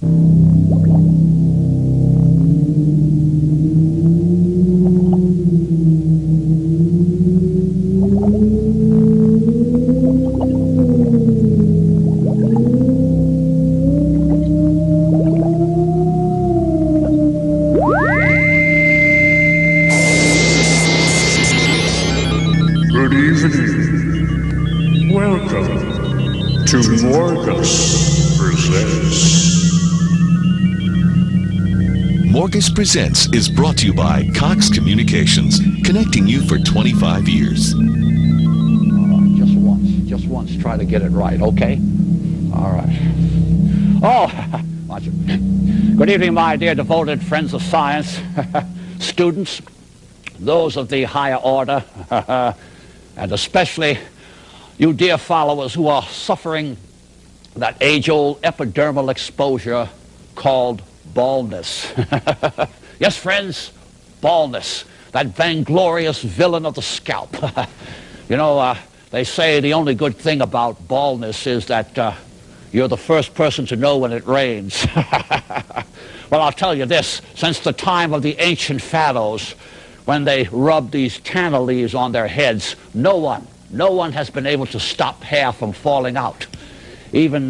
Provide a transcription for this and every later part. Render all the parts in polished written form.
Good evening. Welcome to Morgus Presents. Morgus Presents is brought to you by Cox Communications, connecting you for 25 years. Just once, try to get it right, okay? All right. Oh, watch it. Good evening, my dear devoted friends of science, students, those of the higher order, and especially you dear followers who are suffering that age-old epidermal exposure called baldness. Yes, friends, baldness, that vainglorious villain of the scalp. You know, they say the only good thing about baldness is that you're the first person to know when it rains. Well, I'll tell you this, since the time of the ancient pharaohs, when they rubbed these canna leaves on their heads, no one has been able to stop hair from falling out. Even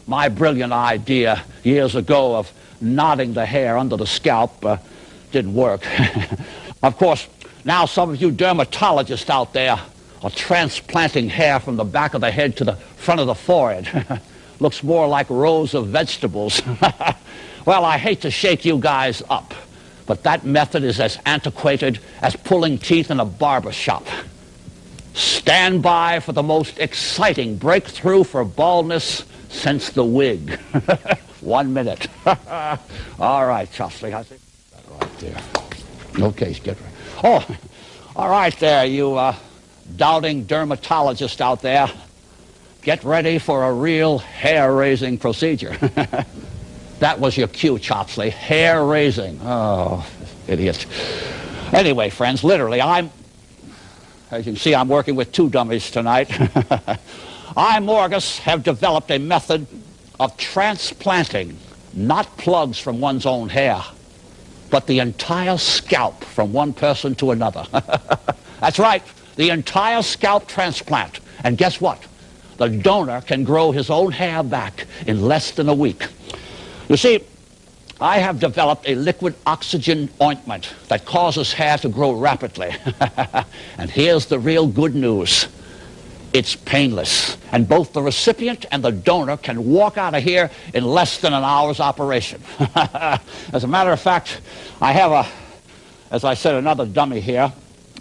my brilliant idea years ago of knotting the hair under the scalp didn't work. Of course, now some of you dermatologists out there are transplanting hair from the back of the head to the front of the forehead. Looks more like rows of vegetables. Well, I hate to shake you guys up, but that method is as antiquated as pulling teeth in a barber shop. Stand by for the most exciting breakthrough for baldness since the wig. 1 minute. All right, Chofley, I think that right there. Okay, get ready. Oh, all right there, you doubting dermatologist out there. Get ready for a real hair-raising procedure. That was your cue, Chopsley. Hair-raising. Oh, idiot. Anyway, friends, literally, as you can see, I'm working with two dummies tonight. I, Morgus, have developed a method of transplanting not plugs from one's own hair, but the entire scalp from one person to another. That's right, the entire scalp transplant. And guess what? The donor can grow his own hair back in less than a week. You see, I have developed a liquid oxygen ointment that causes hair to grow rapidly. And here's the real good news. It's painless. And both the recipient and the donor can walk out of here in less than an hour's operation. As a matter of fact, I have as I said, another dummy here.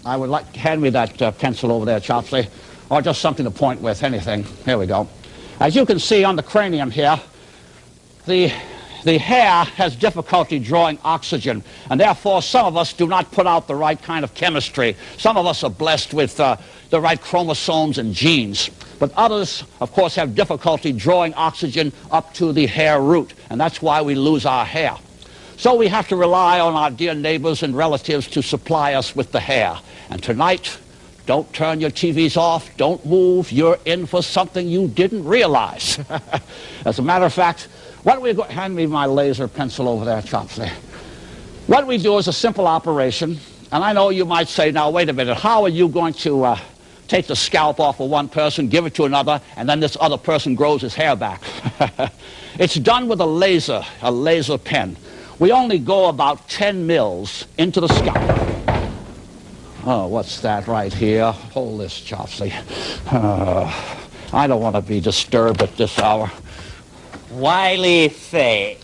I would like to hand me that pencil over there, Chopsley, or just something to point with, anything. Here we go. As you can see on the cranium here, the hair has difficulty drawing oxygen, and therefore some of us do not put out the right kind of chemistry. Some of us are blessed with the right chromosomes and genes, but others, of course, have difficulty drawing oxygen up to the hair root, and that's why we lose our hair. So we have to rely on our dear neighbors and relatives to supply us with the hair. And tonight, don't turn your TVs off, don't move, you're in for something you didn't realize. As a matter of fact, hand me my laser pencil over there, Chopsley. What we do is a simple operation, and I know you might say, now wait a minute, how are you going to take the scalp off of one person, give it to another, and then this other person grows his hair back? It's done with a laser pen. We only go about 10 mils into the scalp. Oh, what's that right here? Hold this, Chopsley. I don't want to be disturbed at this hour. Wiley Fay.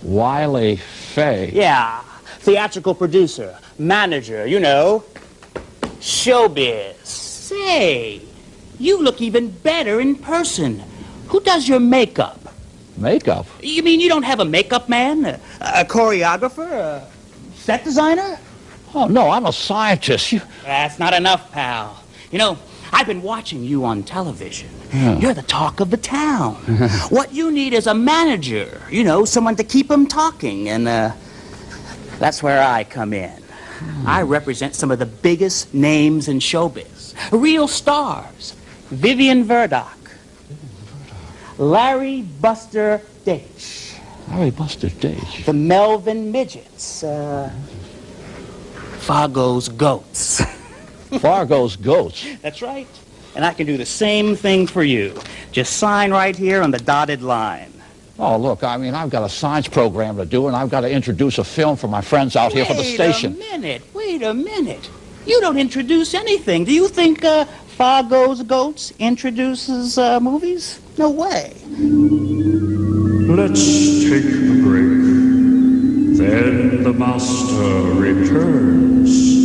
Wiley Fay? Yeah, theatrical producer, manager, you know. Showbiz. Say, you look even better in person. Who does your makeup? Makeup? You mean you don't have a makeup man? A choreographer? A set designer? Oh, no, I'm a scientist. That's not enough, pal. You know, I've been watching you on television. Yeah. You're the talk of the town. What you need is a manager, you know, someone to keep them talking, and that's where I come in. I represent some of the biggest names in showbiz. Real stars. Vivian Verdock. Larry Buster Ditch. Larry Buster Ditch. The Melvin Midgets. Fargo's Goats. Fargo's Goats. That's right. And I can do the same thing for you. Just sign right here on the dotted line. Oh, look, I mean, I've got a science program to do, and I've got to introduce a film for my friends out here for the station. Wait a minute. You don't introduce anything. Do you think Fargo's Goats introduces movies? No way. Let's take a break. Then the master returns.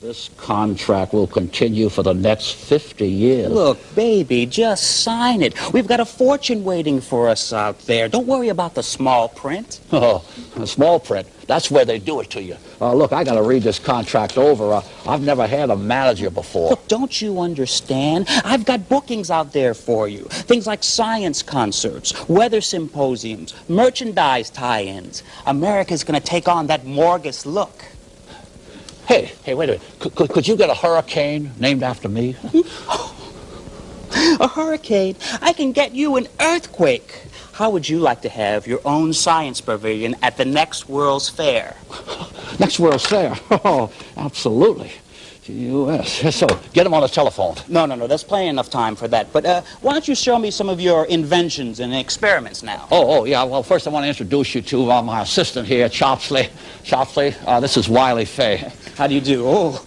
This contract will continue for the next 50 years. Look, baby, just sign it. We've got a fortune waiting for us out there. Don't worry about the small print. Oh, the small print. That's where they do it to you. Look, I got to read this contract over. I've never had a manager before. Look, don't you understand? I've got bookings out there for you. Things like science concerts, weather symposiums, merchandise tie-ins. America's going to take on that Morgus look. Hey, wait a minute. Could you get a hurricane named after me? A hurricane? I can get you an earthquake. How would you like to have your own science pavilion at the next World's Fair? Next World's Fair? Oh, absolutely. U.S. So, get him on the telephone. No, there's plenty enough time for that. But why don't you show me some of your inventions and experiments now? Oh, yeah. Well, first I want to introduce you to my assistant here, Chopsley. Chopsley, this is Wiley Fay. How do you do? Oh,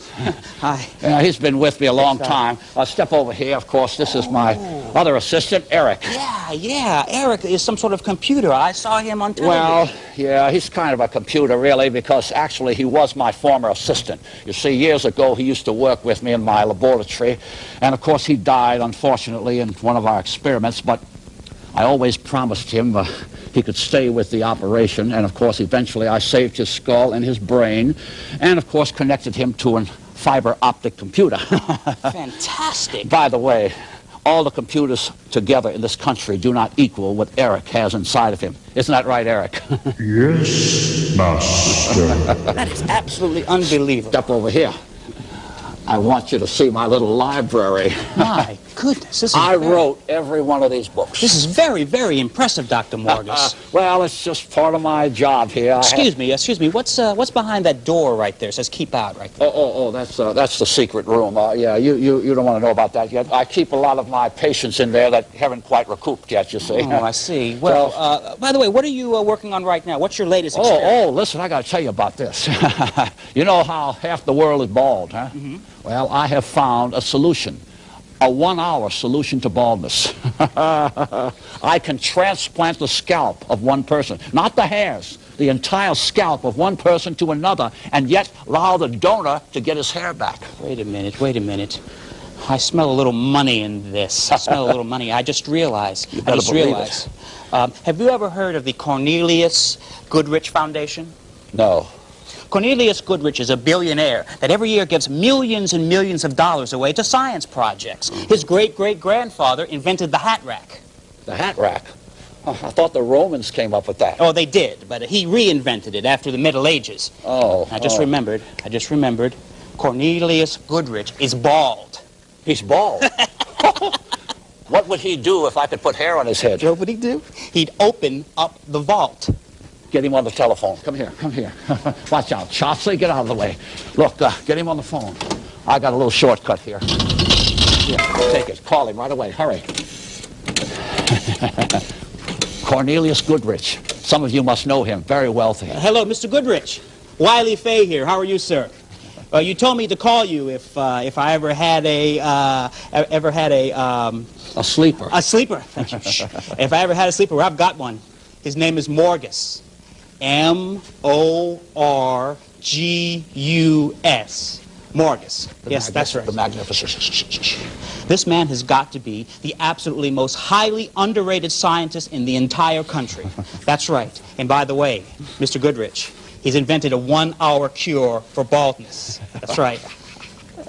hi. He's been with me a long time. Step over here, of course. This is my other assistant, Eric. Yeah. Eric is some sort of computer. I saw him on television. Well, yeah, he's kind of a computer, really, because actually he was my former assistant. You see, years ago, he used to work with me in my laboratory. And, of course, he died, unfortunately, in one of our experiments. But I always promised him he could stay with the operation. And, of course, eventually I saved his skull and his brain and, of course, connected him to a fiber optic computer. Fantastic. By the way, all the computers together in this country do not equal what Eric has inside of him. Isn't that right, Eric? Yes, master. That is absolutely unbelievable. Step over here. I want you to see my little library. My goodness, I wrote every one of these books. This is very, very impressive, Dr. Morgus. Well, it's just part of my job here. Excuse me. What's behind that door right there? It says keep out right there. Oh, that's the secret room. Yeah, you don't want to know about that yet. I keep a lot of my patients in there that haven't quite recouped yet, you see. Oh, I see. Well, by the way, what are you working on right now? What's your latest experiment? Listen, I got to tell you about this. You know how half the world is bald, huh? Mm-hmm. Well, I have found a solution, a 1-hour solution to baldness. I can transplant the scalp of one person, not the hairs, the entire scalp of one person to another, and yet allow the donor to get his hair back. Wait a minute. I smell a little money in this. I just realized. Have you ever heard of the Cornelius Goodrich Foundation? No. Cornelius Goodrich is a billionaire that every year gives millions and millions of dollars away to science projects. His great-great-grandfather invented the hat rack. The hat rack? Oh, I thought the Romans came up with that. Oh, they did, but he reinvented it after the Middle Ages. I just remembered. Cornelius Goodrich is bald. He's bald? What would he do if I could put hair on his head? You know what he'd do? He'd open up the vault. Get him on the telephone. Come here. Watch out. Chopsley, get out of the way. Look, get him on the phone. I got a little shortcut here. Here, take it. Call him right away. Hurry. Cornelius Goodrich. Some of you must know him. Very wealthy. Hello, Mr. Goodrich. Wiley Fay here. How are you, sir? You told me to call you if I ever had a sleeper. A sleeper. Thank you. If I ever had a sleeper, well, I've got one. His name is Morgus. M-O-R-G-U-S. Morgus. Yes, that's right. The magnificent. This man has got to be the absolutely most highly underrated scientist in the entire country. That's right. And by the way, Mr. Goodrich, he's invented a 1-hour cure for baldness. That's right.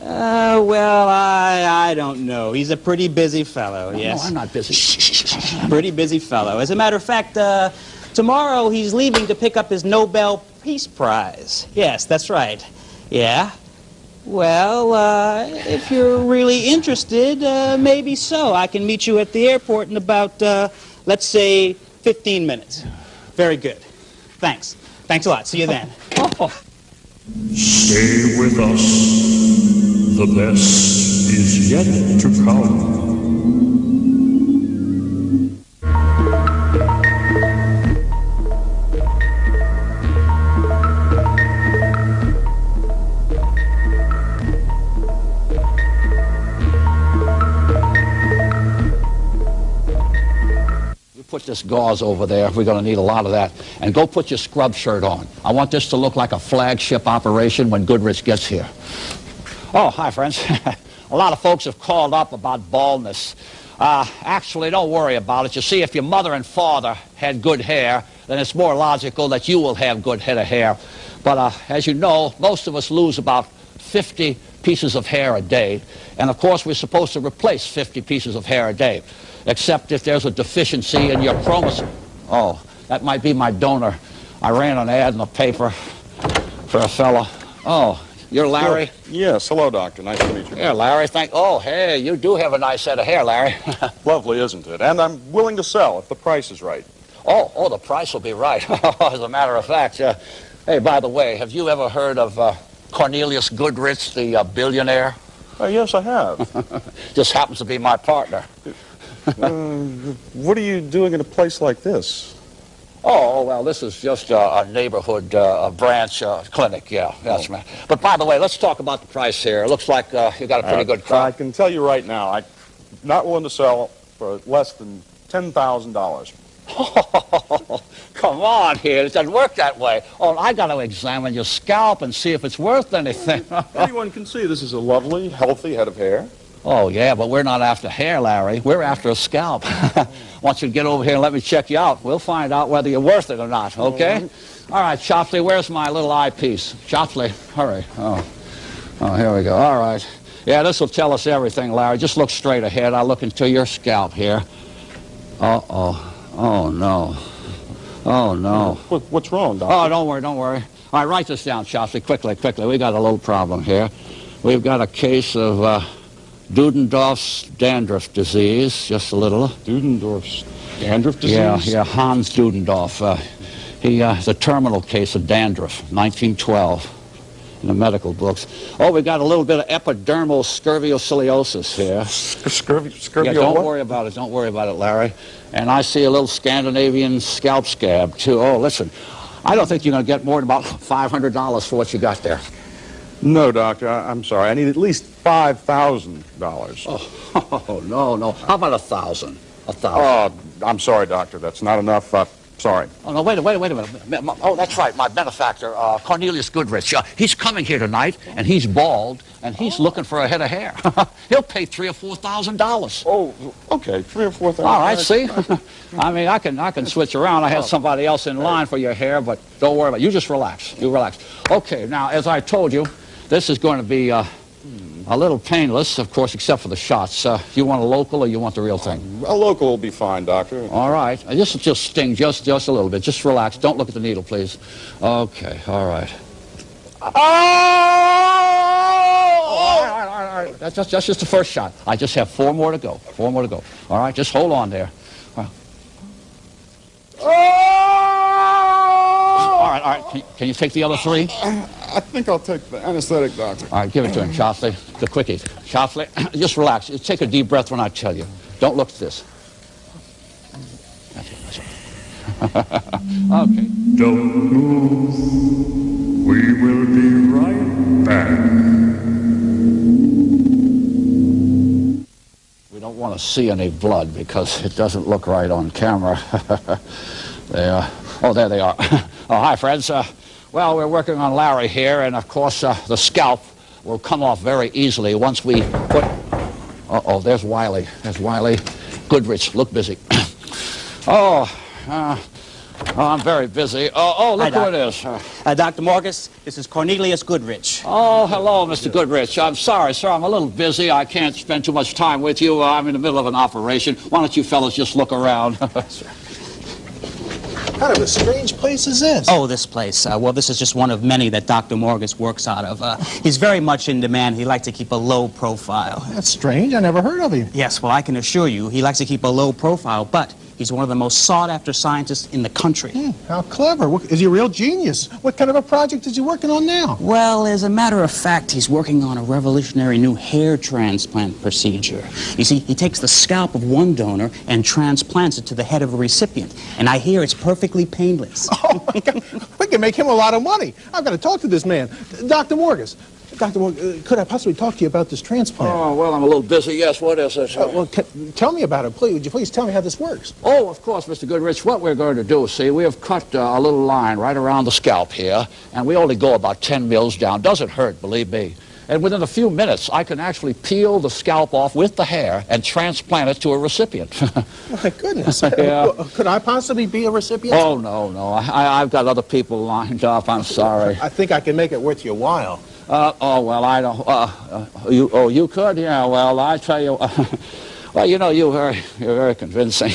Well, I don't know. He's a pretty busy fellow, yes. No, I'm not busy. Pretty busy fellow. As a matter of fact, tomorrow he's leaving to pick up his Nobel Peace Prize. Yes, that's right. Yeah? Well, if you're really interested, maybe so. I can meet you at the airport in about, let's say, 15 minutes. Very good. Thanks. Thanks a lot. See you then. Stay with us. The best is yet to come. Put this gauze over there. We're going to need a lot of that. And go put your scrub shirt on. I want this to look like a flagship operation when Goodrich gets here. Oh, hi, friends. A lot of folks have called up about baldness. Actually, don't worry about it. You see, if your mother and father had good hair, then it's more logical that you will have good head of hair. But as you know, most of us lose about 50 pieces of hair a day. And, of course, we're supposed to replace 50 pieces of hair a day, except if there's a deficiency in your chromosome. Oh, that might be my donor. I ran an ad in the paper for a fella. Oh, you're Larry? Yes, hello, Doctor. Nice to meet you. Yeah, Larry, oh, hey, you do have a nice head of hair, Larry. Lovely, isn't it? And I'm willing to sell if the price is right. Oh, the price will be right. As a matter of fact, hey, by the way, have you ever heard of Cornelius Goodrich, the billionaire? Yes, I have. Just happens to be my partner. What are you doing in a place like this? Oh, well, this is just a neighborhood branch clinic, yeah. That's right. But by the way, let's talk about the price here. It looks like you got a pretty good crowd. I can tell you right now, I'm not willing to sell for less than $10,000. Oh, come on here. It doesn't work that way. Oh, I got to examine your scalp and see if it's worth anything. Anyone can see this is a lovely, healthy head of hair. Oh, yeah, but we're not after hair, Larry. We're after a scalp. Once you get over here and let me check you out, we'll find out whether you're worth it or not, okay? All right, Chopley, where's my little eyepiece? Chopley, hurry. Oh, here we go. All right. Yeah, this will tell us everything, Larry. Just look straight ahead. I'll look into your scalp here. Uh-oh. Oh, no. Oh, no. What's wrong, Doctor? Oh, don't worry. All right, write this down, Chopley, quickly. We got a little problem here. We've got a case of Dudendorf's dandruff disease, just a little. Dudendorf's dandruff disease? Yeah, Hans Dudendorf. He has a terminal case of dandruff, 1912, in the medical books. Oh, we got a little bit of epidermal scurviosiliosis here. Scurvio? Yeah, don't worry about it, Larry. And I see a little Scandinavian scalp scab, too. Oh, listen, I don't think you're going to get more than about $500 for what you got there. No, Doctor, I'm sorry. I need at least $5,000. Oh, no. How about $1,000? Oh, I'm sorry, Doctor. That's not enough. Sorry. Oh, no, wait a minute. Oh, that's right, my benefactor, Cornelius Goodrich. He's coming here tonight, and he's bald, and he's looking for a head of hair. He'll pay $3,000 or $4,000. Oh, okay, $3,000 or $4,000. All right, see? I mean, I can switch around. I had somebody else in line for your hair, but don't worry about it. You just relax. You relax. Okay, now, as I told you, this is going to be a little painless, of course, except for the shots. You want a local or you want the real thing? A local will be fine, Doctor. All right. This will just sting just a little bit. Just relax. Don't look at the needle, please. Okay. All right. Oh! All right. That's just the first shot. I just have 4 more to go. 4 more to go. All right. Just hold on there. All right. Can you take the other 3? I think I'll take the anesthetic, Doctor. All right, give it to him, Chopley. The quickie. Chopley, just relax. Just take a deep breath when I tell you. Don't look at this. That's it. Okay. Don't move. We will be right back. We don't want to see any blood because it doesn't look right on camera. There they are. Oh, hi, friends. Well, we're working on Larry here, and of course the scalp will come off very easily once we put... Uh-oh, there's Wiley. Goodrich, look busy. I'm very busy. Look who it is. Dr. Morgus, this is Cornelius Goodrich. Oh, hello, Mr. Goodrich. I'm sorry, sir. I'm a little busy. I can't spend too much time with you. I'm in the middle of an operation. Why don't you fellas just look around? kind of a strange place is this? Oh, this place. Well, this is just one of many that Dr. Morgus works out of. He's very much in demand. He likes to keep a low profile. That's strange. I never heard of him. Yes, well, I can assure you, he likes to keep a low profile, but he's one of the most sought-after scientists in the country. How clever. Is he a real genius? What kind of a project is he working on now? Well, as a matter of fact, he's working on a revolutionary new hair transplant procedure. You see, he takes the scalp of one donor and transplants it to the head of a recipient. And I hear it's perfectly painless. Oh, my God. We can make him a lot of money. I've got to talk to this man. Dr. Morgus. Dr. Morgus, could I possibly talk to you about this transplant? Oh, well, I'm a little busy. Yes, what is it? Well, tell me about it, please. Would you please tell me how this works? Oh, of course, Mr. Goodrich. What we're going to do, see, we have cut a little line right around the scalp here, and we only go about 10 mils down. Doesn't hurt, believe me. And within a few minutes, I can actually peel the scalp off with the hair and transplant it to a recipient. My goodness. Yeah. Could I possibly be a recipient? Oh, no. I've got other people lined up. I'm sorry. I think I can make it worth your while. Oh, well, I don't... you could? Yeah, well, I tell you... well, you know, you're very convincing.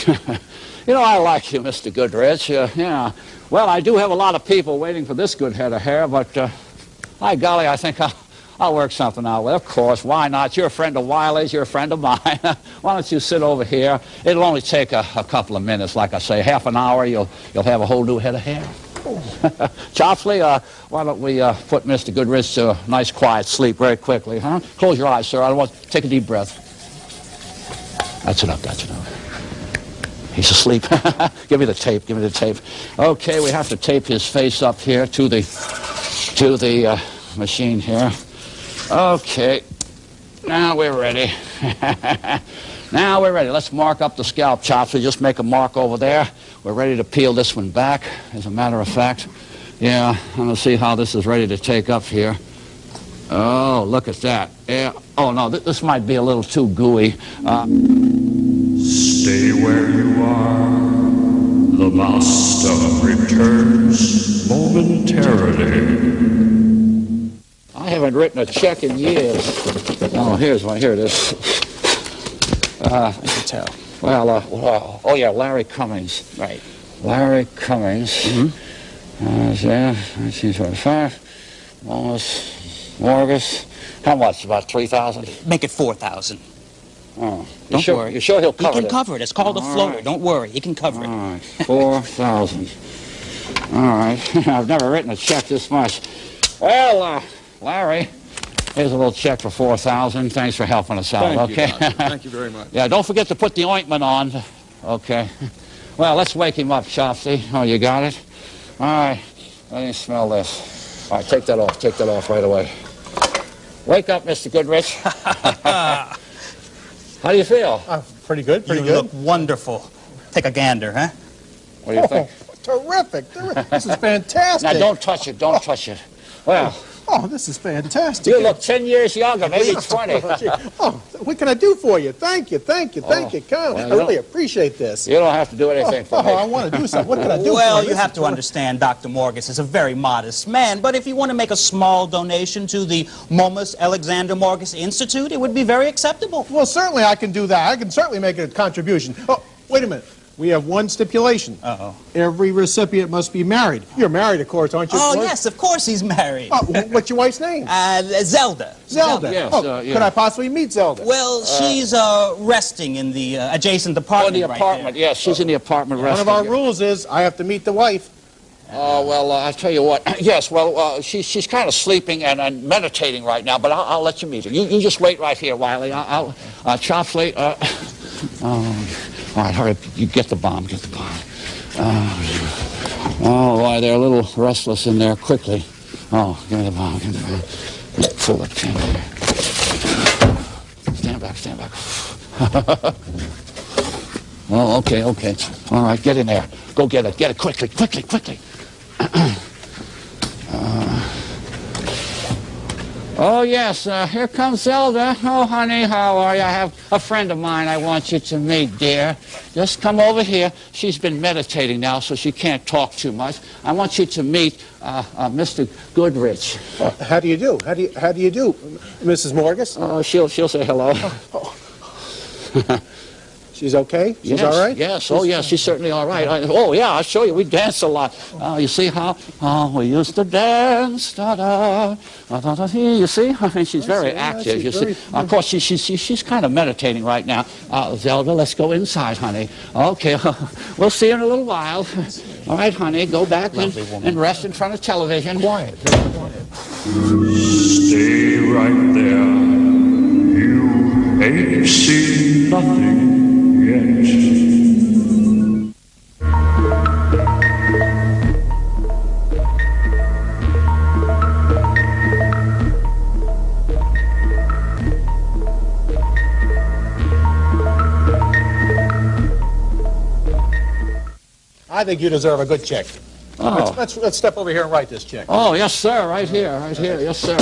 You know, I like you, Mr. Goodrich. Yeah. Well, I do have a lot of people waiting for this good head of hair, but... by golly, I think I'll work something out. Well, of course, why not? You're a friend of Wiley's, you're a friend of mine. Why don't you sit over here? It'll only take a couple of minutes, like I say. Half an hour, you'll have a whole new head of hair. Chopsley, why don't we put Mr. Goodrich to a nice quiet sleep very quickly, huh? Close your eyes, sir. I want to take a deep breath. That's enough. He's asleep. Give me the tape. Okay, we have to tape his face up here to the machine here. Okay, now we're ready. Now we're ready. Let's mark up the scalp, Chopsley. Just make a mark over there. We're ready to peel this one back, as a matter of fact. Yeah, I'm going to see how this is ready to take up here. Oh, look at that. Yeah. Oh, no, this might be a little too gooey. Stay where you are. The master returns momentarily. I haven't written a check in years. Oh, here's one. Here it is. I can tell. Well, oh, yeah, Larry Cummings. Right. Larry Cummings. Mm-hmm. Yeah, 1925. Morgus. How much? About 3,000? Make it 4,000. Oh. Don't worry. You're sure he'll cover it? He can cover it. It's called a floater. Right. Don't worry. He can cover it. All right, 4,000. All right. I've never written a check this much. Well, Larry, here's a little check for 4,000. Thanks for helping us out. Thank you, thank you very much. Yeah, don't forget to put the ointment on. Okay. Well, let's wake him up, Chopsy. Oh, you got it? All right. Let me smell this. All right, take that off. Take that off right away. Wake up, Mr. Goodrich. How do you feel? Pretty good, You look wonderful. Take a gander, huh? What do you think? Terrific. This is fantastic. Now, don't touch it. Don't touch it. Well... Oh, this is fantastic. You look 10 years younger, maybe 20. Oh, what can I do for you? Thank you. Come on. I really appreciate this. You don't have to do anything for me. I want to do something. What can I do for you? Well, you have to understand Dr. Morgus is a very modest man, but if you want to make a small donation to the Momus Alexander Morgus Institute, it would be very acceptable. Well, certainly I can do that. I can certainly make a contribution. Oh, wait a minute. We have one stipulation. Uh-oh. Every recipient must be married. You're married, of course, aren't you? Oh, yes, of course he's married. Oh, what's your wife's name? Zelda. Zelda. Yes, yeah. Could I possibly meet Zelda? Well, she's resting in the adjacent apartment. Oh, the apartment. Right there. Yes, she's in the apartment resting. One of our rules is I have to meet the wife. Oh, well, I'll tell you what. Yes, well, she's kind of sleeping and meditating right now, but I'll let you meet her. You just wait right here, Wiley. Chopsley, all right, hurry up. You get the bomb. Oh, boy, they're a little restless in there. Quickly. Oh, give me the bomb. Full that can there. Stand back. Oh, okay. All right, get in there. Go get it. Quickly. Oh, yes, here comes Zelda. Oh, honey, how are you? I have a friend of mine I want you to meet, dear. Just come over here. She's been meditating now, so she can't talk too much. I want you to meet Mr. Goodrich. How do you do? How do you do, Mrs. Morgus? She'll say hello. She's okay? She's Yes, all right? yes, oh yes, she's certainly all right. Oh yeah, I'll show you, we dance a lot. You see how we used to dance, da-da, da-da-da. You see, I mean, she's very active, you see. Of course, she's kind of meditating right now. Zelda, let's go inside, honey. Okay, we'll see you in a little while. All right, honey, go back and rest in front of television. Quiet. Stay right there. You ain't seen nothing yet. I think you deserve a good check. Oh. Let's step over here and write this check. Oh, yes, sir, right here, yes, sir.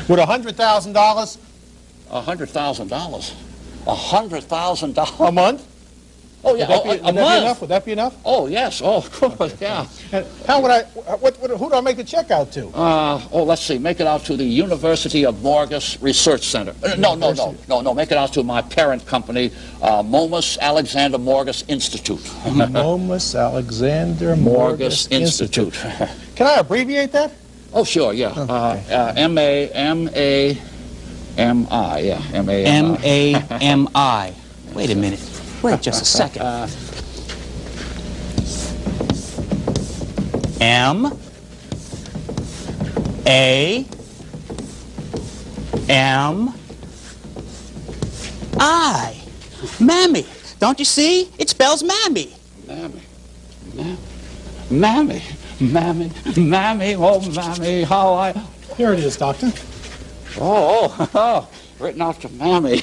With $100,000 $100,000. $100,000 a month? Oh yeah, a month. Would that be enough? Oh yes, oh of course, yeah. And how would I? Who do I make the check out to? Let's see. Make it out to the University of Morgus Research Center. No. Make it out to my parent company, Momus Alexander Morgus Institute. Momus Alexander Morgus Institute. Can I abbreviate that? Oh sure, yeah. M-A-M-I. Yeah, M-A-M-I. M-A-M-I. Wait a minute. Wait just a second. M-A-M-I. Mammy. Don't you see? It spells mammy. Mammy, oh mammy, how I... Here it is, Doctor. Oh, written out to mammy.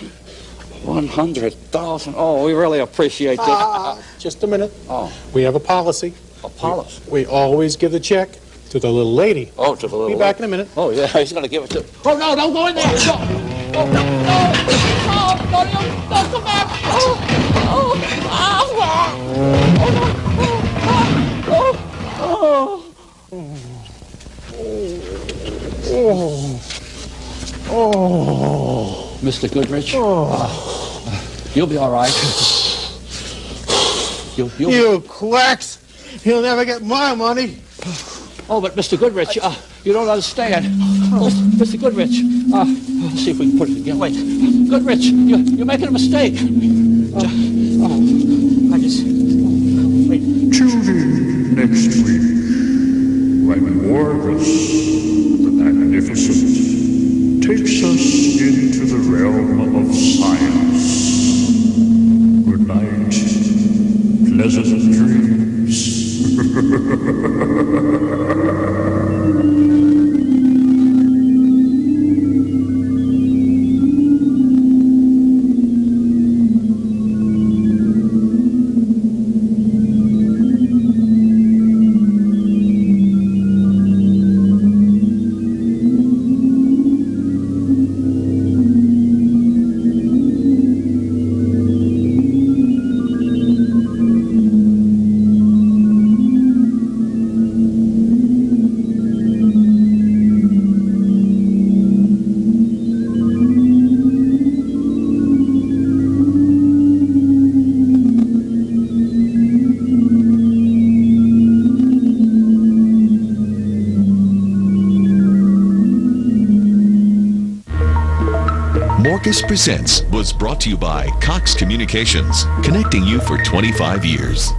100,000. Oh, we really appreciate this. Just a minute. Oh. We have a policy. A policy? We always give the check to the little lady. Oh, to the little Be lady. back in a minute. Oh, yeah, he's going to give it to... Oh, no, don't go in there. No, come back. Mr. Goodrich, you'll be all right. You quacks! You'll never get my money. Oh, but Mr. Goodrich, you don't understand. Mr. Goodrich, let's see if we can put it together. Wait, Goodrich, you're making a mistake. Tune in next week when Morgus, the Magnificent, takes us into the realm of science. Good night. Pleasant dreams. Morgus Presents was brought to you by Cox Communications, connecting you for 25 years.